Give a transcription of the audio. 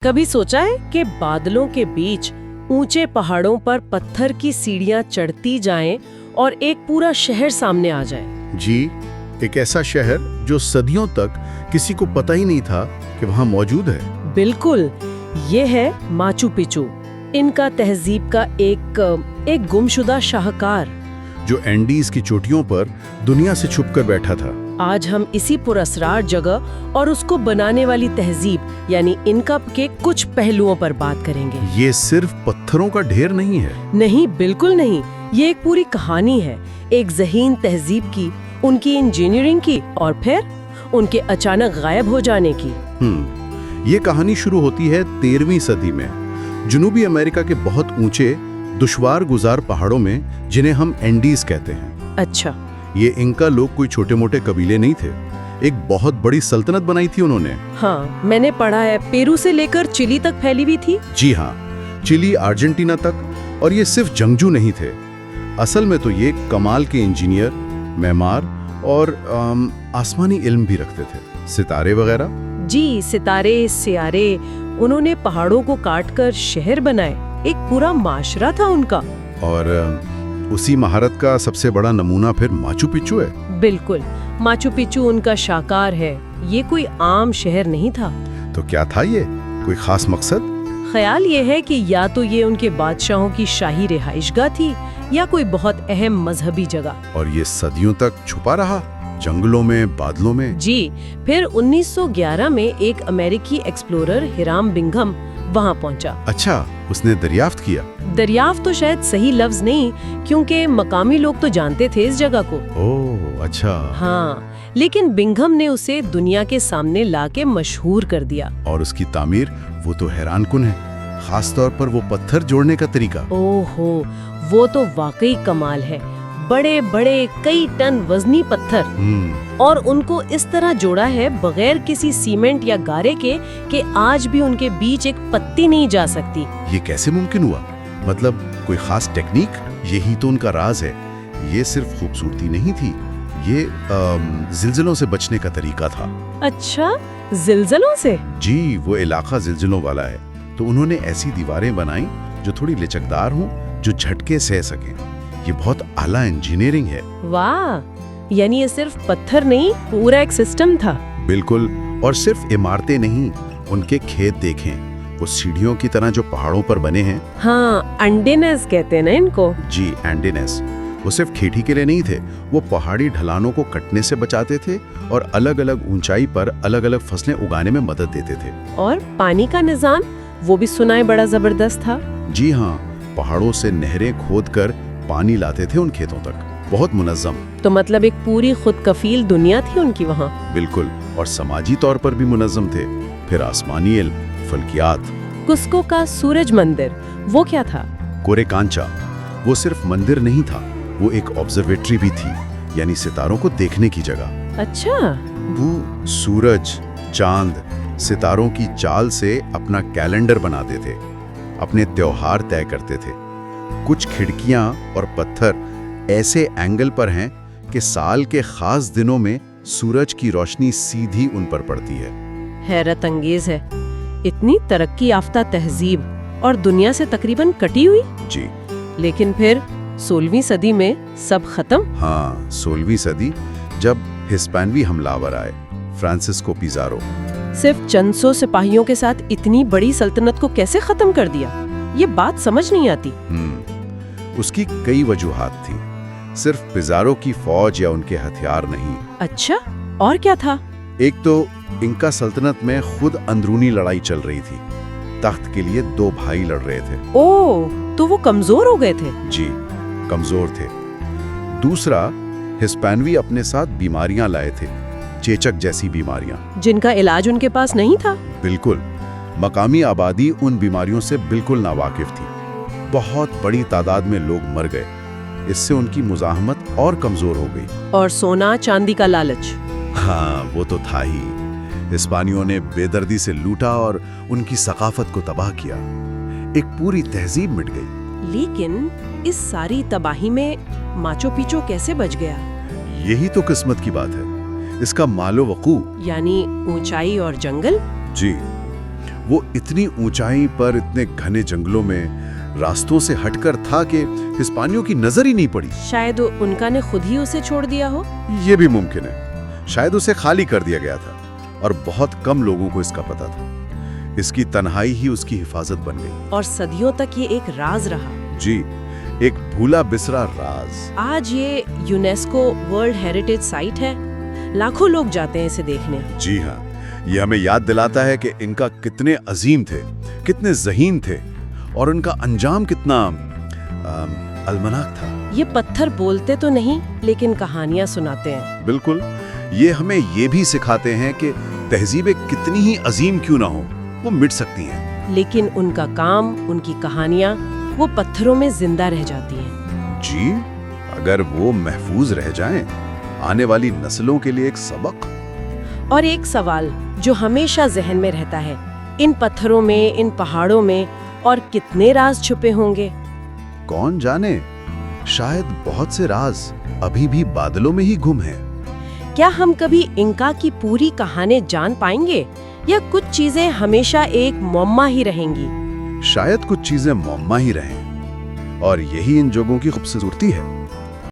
कभी सोचा है कि बादलों के बीच ऊंचे पहाड़ों पर पत्थर की सीढ़ियां चढ़ती जाएं और एक पूरा शहर सामने आ जाए? जी, एक ऐसा शहर जो सदियों तक किसी को पता ही नहीं था कि वहाँ मौजूद है। बिल्कुल, ये है माचू पिचू, इनका तहजीब का एक गुमशुदा शाहकार जो एंडीज की चोटियों पर दुनिया से छुपकर बैठा था। आज हम इसी पुरस्कार जगह और उसको बनाने वाली तहजीब यानी इनका के कुछ पहलुओं पर बात करेंगे। ये सिर्फ पत्थरों का ढेर नहीं है। नहीं, बिल्कुल नहीं। ये एक पूरी कहानी है, एक ज़हीन तहजीब की, उनकी इंजीनियरिंग की और फिर उनके अचानक गायब हो जाने की। ये कहानी शुरू होती है 13वीं सदी में, जनूबी अमेरिका के बहुत ऊंचे दुश्वार गुजार पहाड़ों में, जिन्हें हम एंडीज कहते हैं। अच्छा, ये इंका लोग कोई छोटे मोटे कबीले नहीं थे, एक बहुत बड़ी सल्तनत बनाई थी उन्होंने। हाँ, मैंने पढ़ा है पेरू से लेकर चिली तक फैली हुई थी। जी हाँ, चिली, अर्जेंटीना तक। और ये सिर्फ जंगजू नहीं थे, असल में तो ये कमाल के इंजीनियर, मेमार और आसमानी इल्म भी रखते थे, सितारे वगैरह। जी, सितारे, सियारे, उन्होंने पहाड़ों को काटकर शहर बनाए, एक पूरा माशरा था उनका। और उसी महारत का सबसे बड़ा नमूना फिर माचू पिचू है। बिल्कुल, माचू पिचू उनका शाकार है। ये कोई आम शहर नहीं था। तो क्या था ये? कोई खास मकसद? ख्याल ये है कि या तो ये उनके बादशाहों की शाही रिहाइशगाह थी या कोई बहुत अहम मजहबी जगह। और ये सदियों तक छुपा रहा, जंगलों में, बादलों में। जी, फिर 1911 में एक अमेरिकी एक्सप्लोरर हिराम बिंघम वहाँ पहुँचा। अच्छा, उसने दरियाफ्त किया? दरियाफ्त तो शायद सही लफ्ज नहीं, क्योंकि मकामी लोग तो जानते थे इस जगह को। ओह, अच्छा। हाँ, लेकिन बिंघम ने उसे दुनिया के सामने लाके मशहूर कर दिया। और उसकी तामीर, वो तो हैरानकुन है, खास तौर पर वो पत्थर जोड़ने का तरीका। ओहो, वो तो वाकई कमाल है। बड़े बड़े कई टन वजनी पत्थर, और उनको इस तरह जोड़ा है बगैर किसी सीमेंट या गारे के कि आज भी उनके बीच एक पत्ती नहीं जा सकती। ये कैसे मुमकिन हुआ? मतलब कोई खास टेक्निक? यही तो उनका राज है। ये सिर्फ खूबसूरती नहीं थी, ये जिल्जिलों से बचने का तरीका था। अच्छा, जिल्जिलों से? जी, वो इलाका जिल्जिलों वाला है, तो उन्होंने ऐसी दीवारें बनाई जो थोड़ी लचकदार हों, जो झटके सह सकें। ये बहुत आला इंजीनियरिंग है। वाह, यानी ये सिर्फ पत्थर नहीं, पूरा एक सिस्टम था। बिल्कुल, और सिर्फ इमारतें नहीं, उनके खेत देखें, वो सीढ़ियों की तरह जो पहाड़ों पर बने हैं। हाँ, एंडेनेस कहते हैं ना इनको। जी, एंडेनेस। वो सिर्फ खेती के लिए नहीं थे, वो पहाड़ी ढलानों को कटने से बचाते थे और अलग अलग ऊंचाई पर अलग अलग फसलें उगाने में मदद देते थे। और पानी का निजाम, वो भी सुनाए बड़ा जबरदस्त था। जी हाँ, पहाड़ों से नहरें खोदकर पानी लाते थे उन खेतों तक, बहुत मुनज्जम। तो मतलब एक पूरी खुद कफील दुनिया थी उनकी वहाँ। बिल्कुल, और समाजी तौर पर भी मुनज्जम थे। फिर आसमानी इल्म, फल्कियात। कुस्को का सूरज मंदिर, वो क्या था? कोरेकांचा, वो सिर्फ मंदिर नहीं था, वो एक ऑब्जर्वेटरी भी थी, यानी सितारों को देखने की जगह। अच्छा। वो सूरज, चांद, सितारों की चाल से अपना कैलेंडर बनाते थे, अपने त्योहार तय करते थे। कुछ खिड़कियां और पत्थर ऐसे एंगल पर हैं कि साल के खास दिनों में सूरज की रोशनी सीधी उन पर पड़ती है। हैरत अंगेज है, इतनी तरक्की याफ्ता तहजीब और दुनिया से तकरीबन कटी हुई। जी, लेकिन फिर 16वीं सदी में सब खत्म। हाँ, 16वीं सदी, जब हिस्पैनवी हमलावर आए, फ्रांसिस्को पिज़ारो। सिर्फ चंद सौ सिपाहियों के साथ इतनी बड़ी सल्तनत को कैसे खत्म कर दिया? ये बात समझ नहीं आती। उसकी कई वजूहात थी, सिर्फ पिज़ारो की फौज या उनके हथियार नहीं। अच्छा, और क्या था? एक तो इंका सल्तनत में खुद अंदरूनी लड़ाई चल रही थी, तख्त के लिए दो भाई लड़ रहे थे। ओह, तो वो कमजोर हो गए थे। जी, कमजोर थे। दूसरा, हिस्पैनवी अपने साथ बीमारियां लाए थे, चेचक जैसी बीमारियां, जिनका इलाज उनके पास नहीं था। बिल्कुल, मकामी आबादी उन बीमारियों से बिल्कुल नावाकिफ थी। बहुत बड़ी तादाद में लोग मर गए, इससे उनकी मुजाहमत और कमजोर हो गई। और सोना चांदी का लालच। हाँ, वो तो था ही। हिस्पानियों ने बेदर्दी से लूटा और उनकी सकाफत को तबाह किया, एक पूरी तहजीब मिट गई। लेकिन इस सारी तबाही में माचू पिचू कैसे बच गया? यही तो किस्मत की बात है, इसका मालो वकू, यानी ऊंचाई और जंगल। जी, वो इतनी ऊंचाई पर इतने घने जंगलों में रास्तों से हटकर था कि हिस्पानियों की नजर ही नहीं पड़ी। शायद उनका ने खुद ही उसे छोड़ दिया हो। ये भी मुमकिन है, शायद उसे खाली कर दिया गया था और बहुत कम लोगों को इसका पता था। इसकी तन्हाई ही उसकी हिफाजत बन गई। और सदियों तक ये एक राज रहा। जी, एक भूला बिसरा राज। आज ये यूनेस्को वर्ल्ड हेरिटेज साइट है, लाखों लोग जाते हैं इसे देखने। जी हाँ, ये हमें याद दिलाता है कि इनका कितने अजीम थे, कितने ज़हीन थे और उनका अंजाम कितना अलमनाक था। ये पत्थर बोलते तो नहीं, लेकिन कहानियां सुनाते हैं। बिल्कुल, ये हमें ये भी सिखाते हैं कि तहजीबें कितनी ही अजीम क्यों ना हो, वो मिट सकती हैं, लेकिन उनका काम, उनकी कहानियां वो पत्थरों में जिंदा रह जाती हैं। जी, अगर वो महफूज रह जाएं, आने वाली नस्लों के लिए एक सबक। और एक सवाल जो हमेशा जहन में रहता है, इन पत्थरों में, इन पहाड़ों में और कितने राज छुपे होंगे? कौन जाने, शायद बहुत से राज अभी भी बादलों में ही गुम हैं। क्या हम कभी इंका की पूरी कहानी जान पाएंगे, या कुछ चीजें हमेशा एक मुअम्मा ही रहेंगी? शायद कुछ चीजें मुअम्मा ही रहें, और यही इन जगहों की खूबसूरती है।